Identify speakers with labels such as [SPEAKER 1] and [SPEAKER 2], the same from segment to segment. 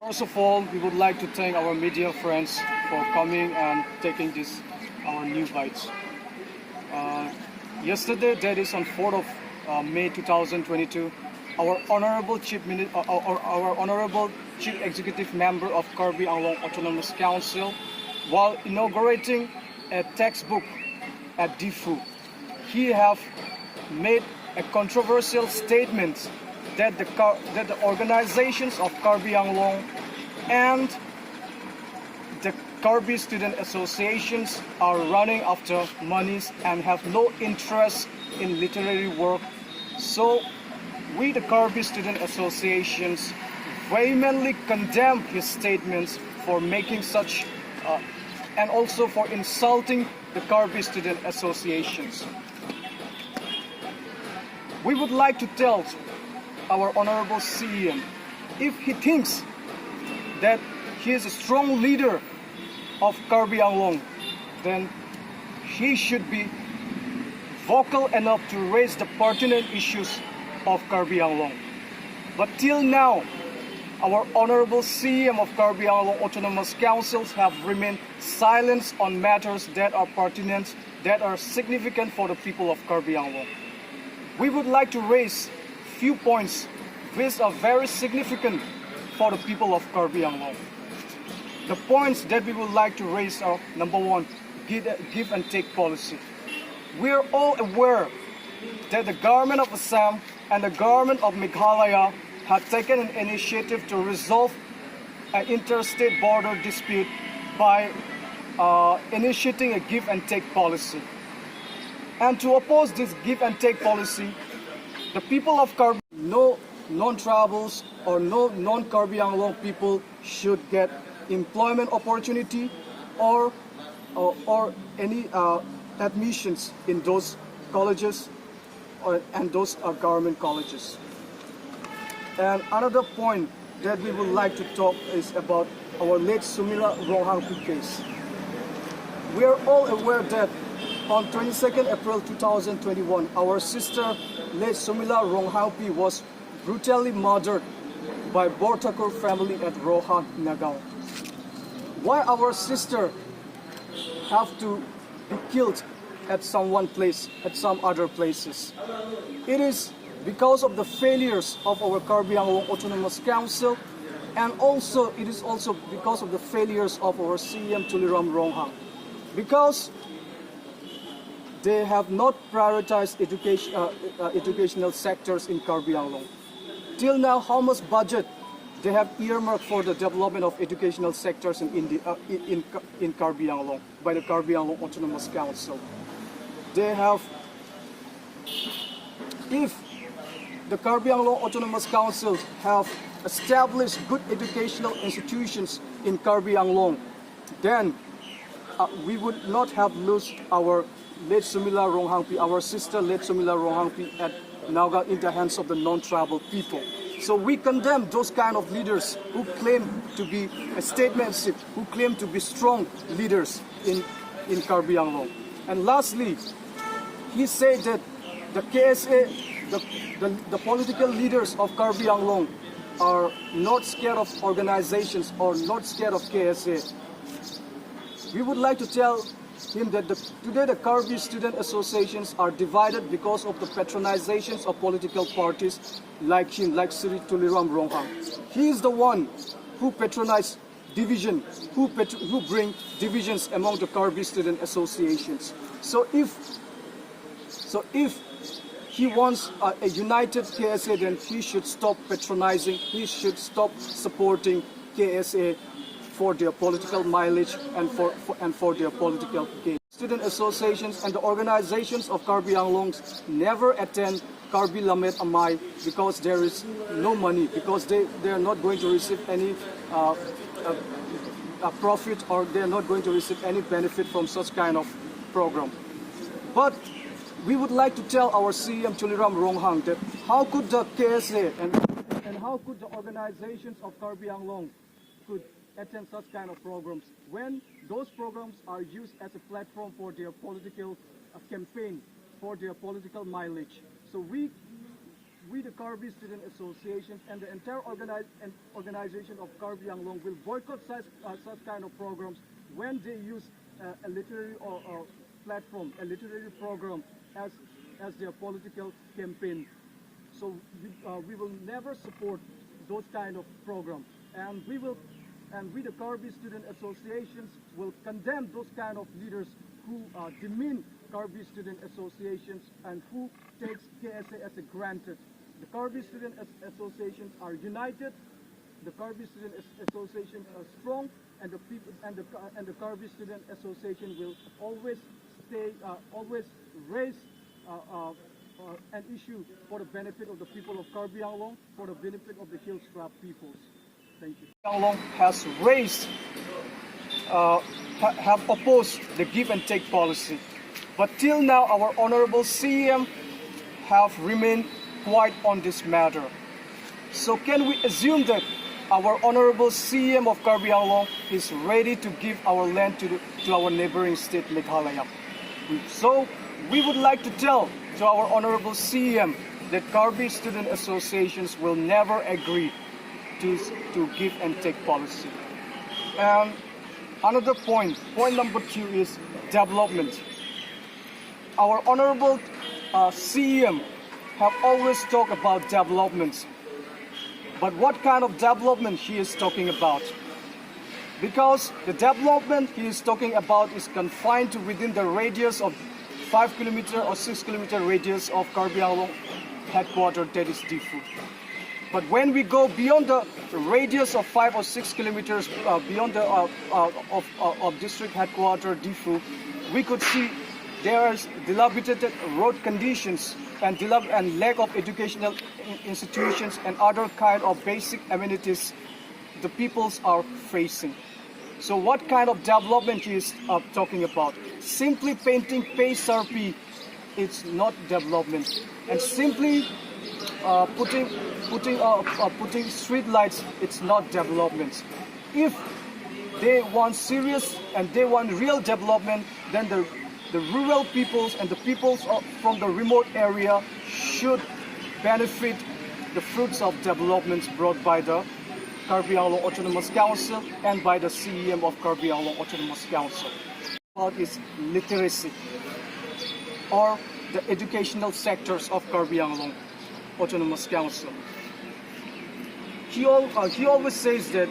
[SPEAKER 1] First of all, we would like to thank our media friends for coming and taking this our new bites. Yesterday, that is on 4th of May 2022, our honorable chief executive member of Karbi Anglong Autonomous Council, while inaugurating a textbook at Difu, he have made a controversial statement that the organizations of Karbi Anglong and the Karbi student associations are running after monies and have no interest in literary work. So we, the Karbi student associations, vehemently condemn his statements for making such and also for insulting the Karbi student associations. We would like to tell our honorable CEM, if he thinks that he is a strong leader of Karbi Anglong, then he should be vocal enough to raise the pertinent issues of Karbi Anglong. But till now, our honorable CEM of Karbi Anglong Autonomous Councils have remained silent on matters that are pertinent, that are significant for the people of Karbi Anglong. We would like to raise few points which are very significant for the people of Karbi Anglong. The points that we would like to raise are: number one, give and take policy. We are all aware that the government of Assam and the government of Meghalaya have taken an initiative to resolve an interstate border dispute by initiating a give and take policy. And to oppose this give and take policy, the people of Karbi, no non-tribals or no non-Karbi Anglong people should get employment opportunity or any admissions in those colleges and those are government colleges. And another point that we would like to talk is about our late Sumira RONGHANG case. We are all aware that on 22nd April 2021, our sister late Sumila RONGHANG was brutally murdered by Bortakur family at Rohan, Nagaon. Why our sister have to be killed at some other places? It is because of the failures of our Karbi Anglong Autonomous Council, and also it is also because of the failures of our CEM TULIRAM RONGHANG. Because they have not prioritized educational sectors in Karbi Anglong. Till now, how much budget they have earmarked for the development of educational sectors in Karbi Anglong by the Karbi Anglong Autonomous Council? They have, if the Karbi Anglong Autonomous Council have established good educational institutions in Karbi Anglong, then we would not have lost our late Sumila RONGHANG, our sister late Sumila RONGHANG at Naga in the hands of the non-tribal people. So we condemn those kind of leaders who claim to be a statesmanship, who claim to be strong leaders in Karbi Anglong. And lastly, he said that the KSA, the political leaders of Karbi Anglong are not scared of organizations or not scared of KSA. We would like to tell him that today the Karbi student associations are divided because of the patronizations of political parties like him, like Sri Tuliram RONGHANG. He is the one who patronized division, who bring divisions among the Karbi student associations. So if he wants a united KSA, then he should stop patronizing, he should stop supporting KSA for their political mileage and for their political gain. Student associations and the organizations of Karbi Anglong never attend Karbi Lamet Amai because there is no money, because they are not going to receive any profit, or they are not going to receive any benefit from such kind of program. But we would like to tell our CEM TULIRAM RONGHANG that how could the KSA and how could the organizations of Karbi Anglong could attend such kind of programs when those programs are used as a platform for their political campaign, for their political mileage. So we we the Karbi Student Association and the entire organization of Karbi Anglong will boycott such kind of programs when they use a literary or platform, a literary program as their political campaign. So we will never support those kind of programs, and we the Karbi Student Associations will condemn those kind of leaders who demean Karbi Student Associations and who takes KSA as a granted. The Karbi Student Associations are united. The Karbi Student Associations are strong, and the people and the Karbi Student Association will always raise an issue for the benefit of the people of Karbi Anglong, for the benefit of the Hills Tribe peoples. Thank you. Anglong has have opposed the give and take policy, but till now our honorable CEM have remained quiet on this matter. So can we assume that our honorable CEM of Karbi Anglong is ready to give our land to our neighboring state Meghalaya? So we would like to tell to our honorable CEM that Karbi Student Associations will never agree to give and take policy. And another point number 2 is development. Our honorable CEM have always talked about development. But what kind of development he is talking about? Because the development he is talking about is confined to within the radius of 5 kilometer or 6 kilometer radius of Karbi Anglong headquarters, that is Difu. But when we go beyond the radius of 5 or 6 kilometers beyond the of district headquarters Difu, we could see there is dilapidated road conditions and lack of educational institutions and other kind of basic amenities the peoples are facing. So what kind of development he is talking about? Simply painting PHERERE, it's not development. And simply putting street lights, it's not development. If they want serious and they want real development, then the rural peoples and the peoples from the remote area should benefit the fruits of developments brought by the Karbi Anglong Autonomous Council and by the CEM of Karbi Anglong Autonomous Council. About is literacy or the educational sectors of Karbi Anglong Autonomous Council. He always says that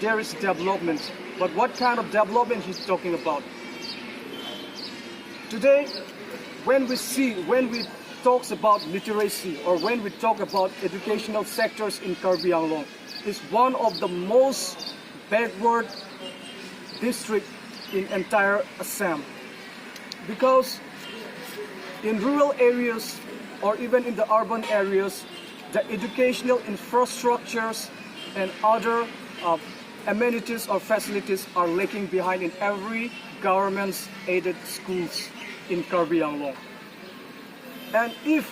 [SPEAKER 1] there is development, but what kind of development he's talking about? Today, when we talk about literacy or when we talk about educational sectors in Karbi Anglong, it's one of the most backward district in entire Assam. Because in rural areas or even in the urban areas, the educational infrastructures and other amenities or facilities are lacking behind in every government's aided schools in Karbi Anglong. And if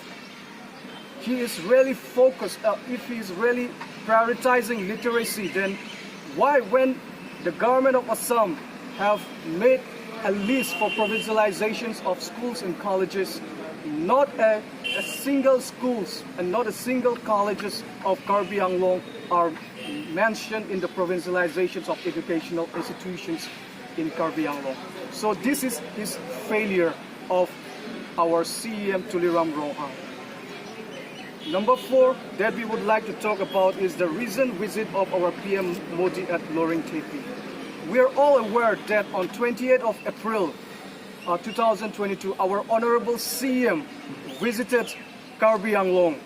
[SPEAKER 1] he is really focused, if he is really prioritizing literacy, then why, when the government of Assam have made a list for provincializations of schools and colleges, not a single schools and not a single colleges of Karbi Anglong are mentioned in the provincializations of educational institutions in Karbi Anglong. So this is his failure of our CEM TULIRAM RONGHANG. Number 4 that we would like to talk about is the recent visit of our PM Modi at Loreng Tepi. We are all aware that on 28th of April 2022, our Honorable CEM visited Karbi Anglong.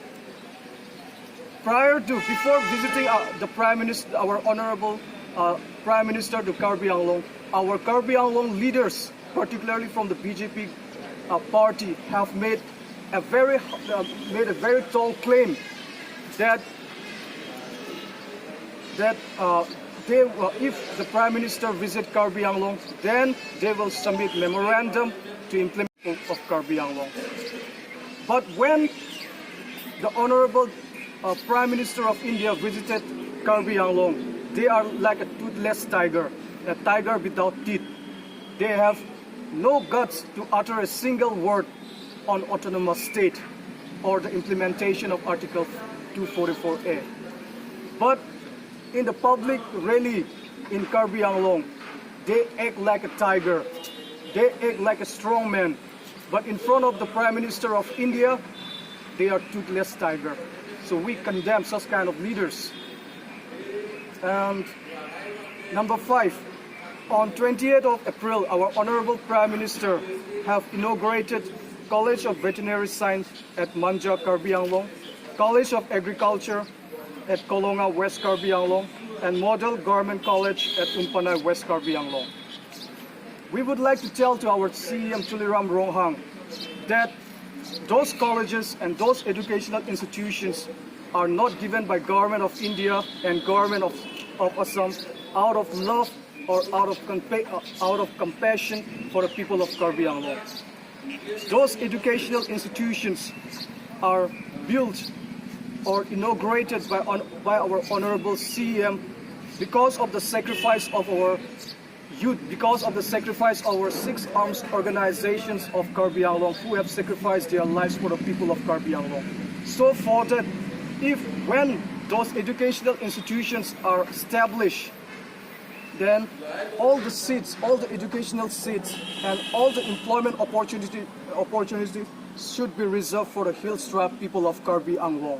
[SPEAKER 1] Before visiting the Prime Minister, our Honorable Prime Minister to Karbi Anglong, our Karbi Anglong leaders, particularly from the BJP party, have made a very tall claim that if the Prime Minister visit Karbi Anglong, then they will submit memorandum to implement of Karbi Anglong. But when the Honorable Prime Minister of India visited Karbi Anglong, they are like a toothless tiger, a tiger without teeth. They have no guts to utter a single word on autonomous state. or the implementation of Article 244A. But in the public rally in Karbi Anglong, they act like a tiger, they act like a strong man, but in front of the Prime Minister of India, they are toothless tiger. So we condemn such kind of leaders. And number 5, on 28th of April, our Honorable Prime Minister have inaugurated College of Veterinary Science at Manja, Karbi Anglong, College of Agriculture at Kolonga, West Karbi Anglong, and Model Government College at Umpanai, West Karbi Anglong. We would like to tell to our CEM TULIRAM RONGHANG that those colleges and those educational institutions are not given by Government of India and Government of Assam out of love or out of compassion for the people of Karbi Anglong. Those educational institutions are built or inaugurated by our Honorable CEM because of the sacrifice of our youth, because of the sacrifice of our 6 armed organizations of Karbi Anglong who have sacrificed their lives for the people of Karbi Anglong. So for that, when those educational institutions are established, then all the seats, all the educational seats, and all the employment opportunities should be reserved for the hill-strapped people of Karbi Anglong.